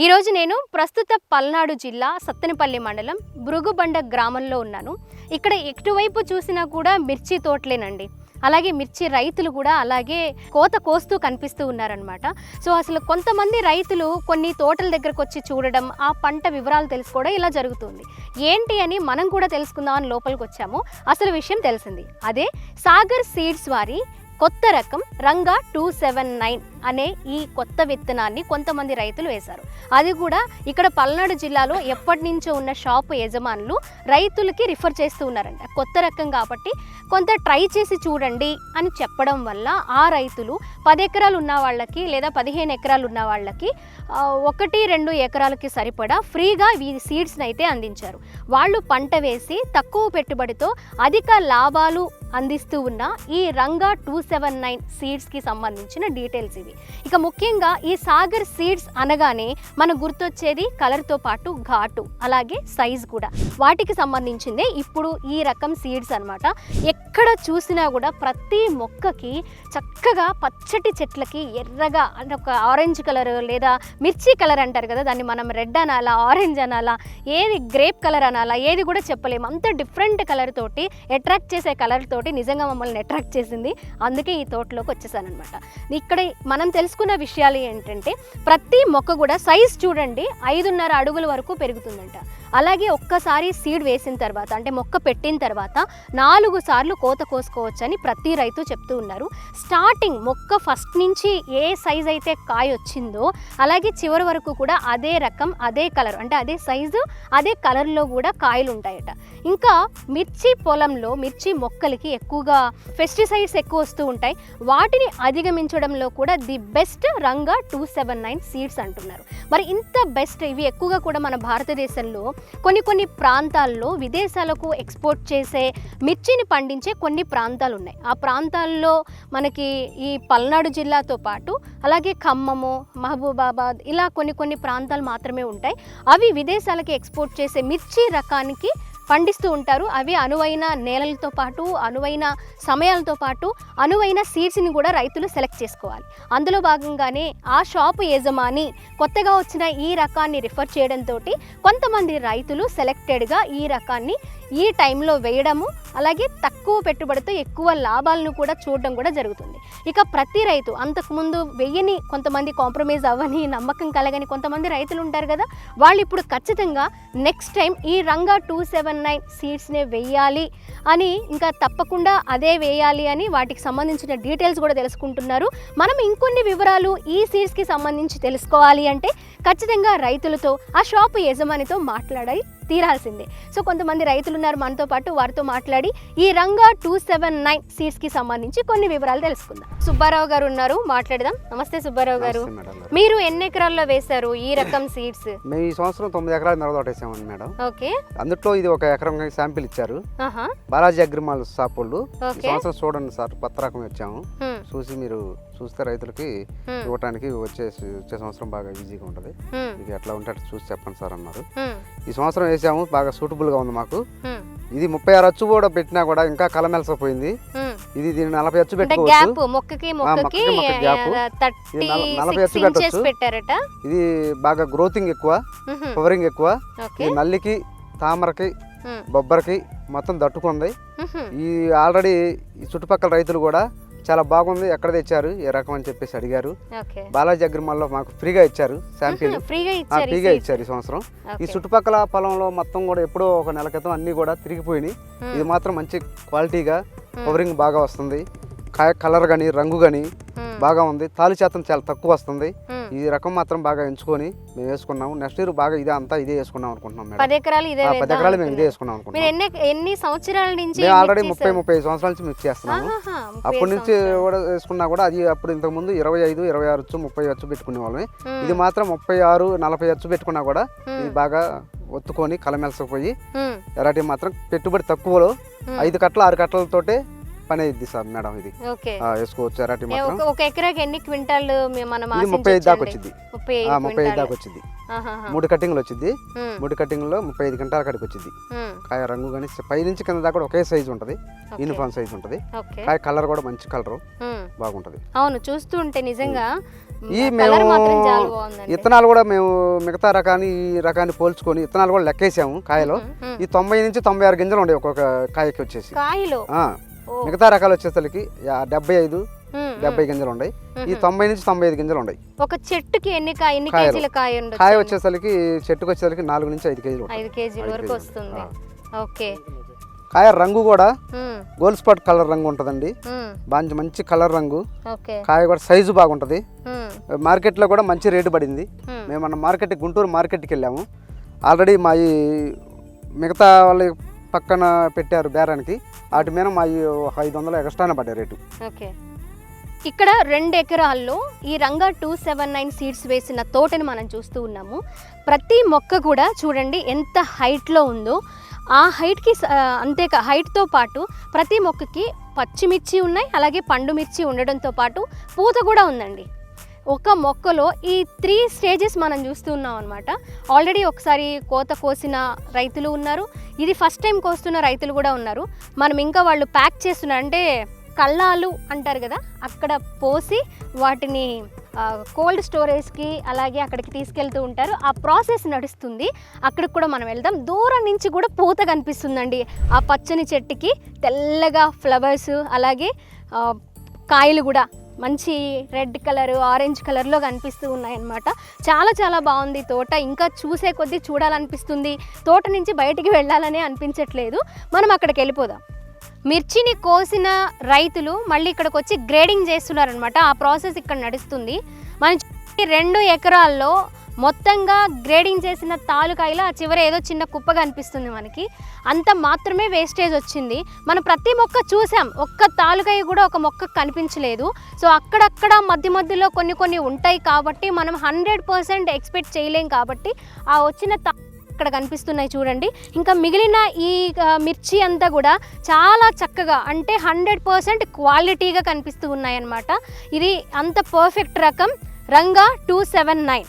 ఈరోజు నేను ప్రస్తుత పల్నాడు జిల్లా సత్తెనపల్లి మండలం భృగుబండ గ్రామంలో ఉన్నాను. ఇక్కడ ఎటువైపు చూసినా కూడా మిర్చి తోటలేనండి. అలాగే మిర్చి రైతులు కూడా అలాగే కోత కోస్తూ కనిపిస్తూ ఉన్నారనమాట. సో అసలు కొంతమంది రైతులు కొన్ని తోటల దగ్గరకు వచ్చి చూడడం, ఆ పంట వివరాలు తెలుసుకోవడం ఇలా జరుగుతుంది. ఏంటి అని మనం కూడా తెలుసుకుందామని లోపలికి వచ్చాము. అసలు విషయం తెలిసింది అదే సాగర్ సీడ్స్ వారి కొత్త రకం రంగా 279 అనే ఈ కొత్త విత్తనాన్ని కొంతమంది రైతులు వేశారు. అది కూడా ఇక్కడ పల్నాడు జిల్లాలో ఎప్పటి నుంచో ఉన్న షాపు యజమానులు రైతులకి రిఫర్ చేస్తూ ఉన్నారంట. కొత్త రకం కాబట్టి కొంత ట్రై చేసి చూడండి అని చెప్పడం వల్ల ఆ రైతులు 10 ఎకరాలు ఉన్న వాళ్ళకి లేదా 15 ఎకరాలు ఉన్న వాళ్ళకి 1-2 ఎకరాలకి సరిపడా ఫ్రీగా ఈ సీడ్స్ని అయితే అందించారు. వాళ్ళు పంట వేసి తక్కువ పెట్టుబడితో అధిక లాభాలు అందిస్తూ ఉన్న ఈ రంగా 279 సీడ్స్కి సంబంధించిన డీటెయిల్స్ ఇవి. ఇక ముఖ్యంగా ఈ సాగర్ సీడ్స్ అనగానే మనకు గుర్తొచ్చేది కలర్తో పాటు ఘాటు, అలాగే సైజ్ కూడా. వాటికి సంబంధించిందే ఇప్పుడు ఈ రకం సీడ్స్ అనమాట. ఎక్కడ చూసినా కూడా ప్రతి మొక్కకి చక్కగా పచ్చటి చెట్లకి ఎర్రగా అంటే ఒక ఆరెంజ్ కలర్ లేదా మిర్చి కలర్ అంటారు కదా, దాన్ని మనం రెడ్ అనాలా, ఆరెంజ్ అనాలా, ఏది గ్రేప్ కలర్ అనాలా, ఏది కూడా చెప్పలేము. అంత డిఫరెంట్ కలర్ తోటి అట్రాక్ట్ చేసే కలర్ తోటి నిజంగా మమ్మల్ని అట్రాక్ట్ చేసింది. అందుకే ఈ తోటలోకి వచ్చేసానమాట. ఇక్కడ మనం తెలుసుకున్న విషయాలు ఏంటంటే ప్రతి మొక్క కూడా సైజ్ చూడండి 5.5 అడుగుల వరకు పెరుగుతుందంట. అలాగే ఒక్కసారి సీడ్ వేసిన తర్వాత అంటే మొక్క పెట్టిన తర్వాత 4 సార్లు కోత కోసుకోవచ్చని ప్రతి రైతు చెప్తూ ఉన్నారు. స్టార్టింగ్ మొక్క ఫస్ట్ నుంచి ఏ సైజ్ అయితే కాయ వచ్చిందో అలాగే చివరి వరకు కూడా అదే రకం, అదే కలర్ అంటే అదే సైజు, అదే కలర్లో కూడా కాయలు ఉంటాయట. ఇంకా మిర్చి పొలంలో మిర్చి మొక్కలకి ఎక్కువగా పెస్టిసైడ్స్ ఎక్కువ వస్తూ ఉంటాయి. వాటిని అధిగమించడంలో కూడా ది బెస్ట్ రంగా 279 సీడ్స్ అంటున్నారు. మరి ఇంత బెస్ట్ ఇవి ఎక్కువగా కూడా మన భారతదేశంలో కొన్ని ప్రాంతాల్లో విదేశాలకు ఎక్స్పోర్ట్ చేసే మిర్చిని పండించే కొన్ని ప్రాంతాలు ఉన్నాయి. ఆ ప్రాంతాల్లో మనకి ఈ పల్నాడు జిల్లాతో పాటు అలాగే ఖమ్మము, మహబూబాబాద్ ఇలా కొన్ని ప్రాంతాలు మాత్రమే ఉంటాయి. అవి విదేశాలకి ఎక్స్పోర్ట్ చేసే మిర్చి రకానికి పండిస్తూ ఉంటారు. అవి అనువైన నేలలతో పాటు, అనువైన సమయాలతో పాటు, అనువైన సీడ్స్ని కూడా రైతులు సెలెక్ట్ చేసుకోవాలి. అందులో భాగంగానే ఆ షాపు యజమాని కొత్తగా వచ్చిన ఈ రకాన్ని రిఫర్ చేయడంతో కొంతమంది రైతులు సెలెక్టెడ్గా ఈ రకాన్ని ఈ టైంలో వేయడము, అలాగే తక్కువ పెట్టుబడితో ఎక్కువ లాభాలను కూడా చూడడం కూడా జరుగుతుంది. ఇక ప్రతి రైతు అంతకుముందు వెయ్యని, కొంతమంది కాంప్రమైజ్ అవ్వని, నమ్మకం కలగని కొంతమంది రైతులు ఉంటారు కదా, వాళ్ళు ఇప్పుడు ఖచ్చితంగా నెక్స్ట్ టైం ఈ రంగా 279 సీడ్స్నే వేయాలి అని, ఇంకా తప్పకుండా అదే వేయాలి అని వాటికి సంబంధించిన డీటెయిల్స్ కూడా తెలుసుకుంటున్నారు. మనం ఇంకొన్ని వివరాలు ఈ సీడ్స్కి సంబంధించి తెలుసుకోవాలి అంటే ఖచ్చితంగా రైతులతో, ఆ షాపు యజమానితో మాట్లాడాలి తీరాల్సిందే. సో కొంతమంది రైతులు ఉన్నారు మనతో పాటు, వారితో మాట్లాడి ఈ రంగా 279 సీడ్స్కి సంబంధించి కొన్ని వివరాలు తెలుసుకుందాం. సుబ్బారావు గారు ఉన్నారు, మాట్లాడదాం. నమస్తే సుబ్బారావు గారు, మీరు ఎన్ని ఎకరాల్లో వేశారు ఈ రకం సీడ్స్? మేము ఈ సంవత్సరం 9 ఎకరాలు మిరదోటేసామండి మేడం. ఓకే, అందులో ఇది 1 ఎకరం శాంపిల్ ఇచ్చారు బాలాజీ అగ్రిమాల్ షాప్ వాళ్ళు. ఈ సంవత్సరం చూడండి సార్, కొత్త రకం వచ్చాము, చూసి మీరు చూస్తే రైతులకి ఇవ్వటానికి వచ్చే సంవత్సరం బాగా ఈజీగా ఉంటుంది. ఇది ఎట్లా ఉంటే అట్లా చూసి చెప్పండి సార్ అన్నారు. ఈ సంవత్సరం వేసాము, బాగా సూటబుల్ గా ఉంది మాకు. ఇది 36 అచ్చు కూడా పెట్టినా కూడా ఇంకా కలమెలసపోయింది. ఇది దీన్ని 40 అచ్చు పెట్టుకోవచ్చు. 40 అచ్చు పెట్టచ్చు. ఇది బాగా గ్రోతింగ్ ఎక్కువ, కవరింగ్ ఎక్కువ. ఇది నల్లికి, తామరకి, బొబ్బరకి మొత్తం దట్టుకుంది. ఈ ఆల్రెడీ ఈ చుట్టుపక్కల రైతులు కూడా చాలా బాగుంది, ఎక్కడ తెచ్చారు ఏ రకం అని చెప్పేసి అడిగారు. బాలాజీ అగ్రిమాల్లో మాకు ఫ్రీగా ఇచ్చారు శాంపిల్, ఫ్రీగా ఇచ్చారు ఈ సంవత్సరం. ఈ చుట్టుపక్కల పొలంలో మొత్తం కూడా ఎప్పుడో 1 నెల క్రితం అన్ని కూడా తిరిగిపోయినాయి. ఇది మాత్రం మంచి క్వాలిటీగా కవరింగ్ బాగా వస్తుంది, కాయ కలర్ కానీ రంగు కానీ బాగా ఉంది. తాలు శాతం చాలా తక్కువ వస్తుంది. ఈ రకం మాత్రం బాగా ఎంచుకొని మేము వేసుకున్నాము. నెక్స్ట్ ఇయర్ బాగా ఇదే వేసుకున్నాం అనుకుంటున్నాం. 10 ఎకరాలు మేము ఇదే వేసుకున్నాం అనుకుంటున్నాం. ఎన్ని సంవత్సరాల నుంచి? మేము ఆల్రెడీ 30-35 సంవత్సరాల నుంచి మిక్స్ చేస్తున్నాము. అప్పటి నుంచి కూడా వేసుకున్నా కూడా అది అప్పుడు ఇంతకు ముందు 25, 26 అచ్చు, 30 అచ్చు పెట్టుకునే వాళ్ళమే. ఇది మాత్రం 36, 40 అచ్చు పెట్టుకున్నా కూడా ఇది బాగా ఒత్తుకొని కలమెలసపోయి ఎరాటి మాత్రం పెట్టుబడి తక్కువలో 5 కట్టలు 6 కట్టలతోటే పని అయింది సార్ మేడం. ఇది ఓకే వేసుకోవచ్చు. అరటి మాత్రం ఒక ఎకరాకి ఎన్ని క్వింటాలు మనం ఇది 35 దాకా వచ్చింది. 35 దాకా వచ్చింది. ఆహాహా. 3 కట్టింగ్లు వచ్చింది. 3 కట్టింగ్లో 35 క్వింటాల కాడికి వచ్చింది. కాయ రంగు కానీ పై నుంచి కింద దాకా కూడా ఒకే సైజు ఉంటుంది, యూనిఫామ్ సైజు ఉంటుంది. కాయ కలర్ కూడా మంచి కలర్ బాగుంటది. అవును, చూస్తుంటే నిజంగా ఈ మేము విత్తనాలు కూడా మేము మిగతా రకాన్ని ఈ రకాన్ని పోల్చుకొని విత్తనాలు కూడా లెక్కేసాము. కాయలో ఈ 90 నుంచి 96 గింజలు ఉండే ఒక్కొక్క కాయకి వచ్చేసి. కాయలో మిగతా రకాలు వచ్చేసరికి 75, 70 గింజలు ఉన్నాయి. ఈ 90 నుంచి 95 గింజలు ఉన్నాయి. ఒక చెట్టుకి ఎన్ని కేజీల కాయ వచ్చేసరికి చెట్టుకు వచ్చేసరికి 4 నుంచి 5 కేజీలు 5 కేజీల వరకు వస్తుంది. ఓకే. కాయ రంగు కూడా గోల్డ్ స్పాట్ కలర్ రంగు ఉంటుందండి. మంచి కలర్ రంగు. కాయ కూడా సైజు బాగుంటది. మార్కెట్లో కూడా మంచి రేటు పడింది. మేము మన మార్కెట్ గుంటూరు మార్కెట్కి వెళ్ళాము. ఆల్రెడీ మా ఈ మిగతా వాళ్ళ పక్కన పెట్టారు బేరానికి. వాటి మీద మా 500 ఎక్స్ట్రానే పడ్డాయి రేటు. ఓకే. ఇక్కడ 2 ఎకరాల్లో ఈ రంగా 279 సీడ్స్ వేసిన తోటని మనం చూస్తూ ఉన్నాము. ప్రతి మొక్క కూడా చూడండి ఎంత హైట్లో ఉందో. ఆ హైట్కి హైట్తో పాటు ప్రతి మొక్కకి పచ్చిమిర్చి ఉన్నాయి, అలాగే పండు మిర్చి ఉండడంతో పాటు పూత కూడా ఉందండి. ఒక మొక్కలో ఈ 3 స్టేజెస్ మనం చూస్తూ ఉన్నాం అనమాట. ఆల్రెడీ ఒకసారి కోత కోసిన రైతులు ఉన్నారు, ఇది ఫస్ట్ టైం కోస్తున్న రైతులు కూడా ఉన్నారు. మనం ఇంకా వాళ్ళు ప్యాక్ చేస్తున్నారు, అంటే కళ్ళాలు అంటారు కదా, అక్కడ పోసి వాటిని కోల్డ్ స్టోరేజ్కి అలాగే అక్కడికి తీసుకెళ్తూ ఉంటారు. ఆ ప్రాసెస్ నడుస్తుంది. అక్కడికి కూడా మనం వెళ్దాం. దూరం నుంచి కూడా పూత కనిపిస్తుందండి. ఆ పచ్చని చెట్టుకి తెల్లగా ఫ్లవర్స్, అలాగే కాయలు కూడా మంచి రెడ్ కలర్, ఆరెంజ్ కలర్లో కనిపిస్తూ ఉన్నాయన్నమాట. చాలా చాలా బాగుంది తోట. ఇంకా చూసే కొద్దీ చూడాలనిపిస్తుంది. తోట నుంచి బయటికి వెళ్ళాలనే అనిపించట్లేదు. మనం అక్కడికి వెళ్ళిపోదాం. మిర్చిని కోసిన రైతులు మళ్ళీ ఇక్కడికి వచ్చి గ్రేడింగ్ చేస్తున్నారనమాట. ఆ ప్రాసెస్ ఇక్కడ నడుస్తుంది. మనం 2 ఎకరాల్లో మొత్తంగా గ్రేడింగ్ చేసిన తాలుకాయలు ఆ చివర ఏదో చిన్న కుప్ప కనిపిస్తుంది మనకి. అంత మాత్రమే వేస్టేజ్ వచ్చింది. మనం ప్రతి మొక్క చూసాం, ఒక్క తాలుకాయ కూడా ఒక మొక్క కనిపించలేదు. సో అక్కడక్కడ మధ్యలో కొన్ని ఉంటాయి కాబట్టి మనం 100% ఎక్స్పెక్ట్ చేయలేం. కాబట్టి ఆ వచ్చిన ఇక్కడ కనిపిస్తున్నాయి చూడండి. ఇంకా మిగిలిన ఈ మిర్చి అంతా కూడా చాలా చక్కగా, అంటే 100% క్వాలిటీగా కనిపిస్తూ ఉన్నాయన్నమాట. ఇది అంత పర్ఫెక్ట్ రకం రంగా 279.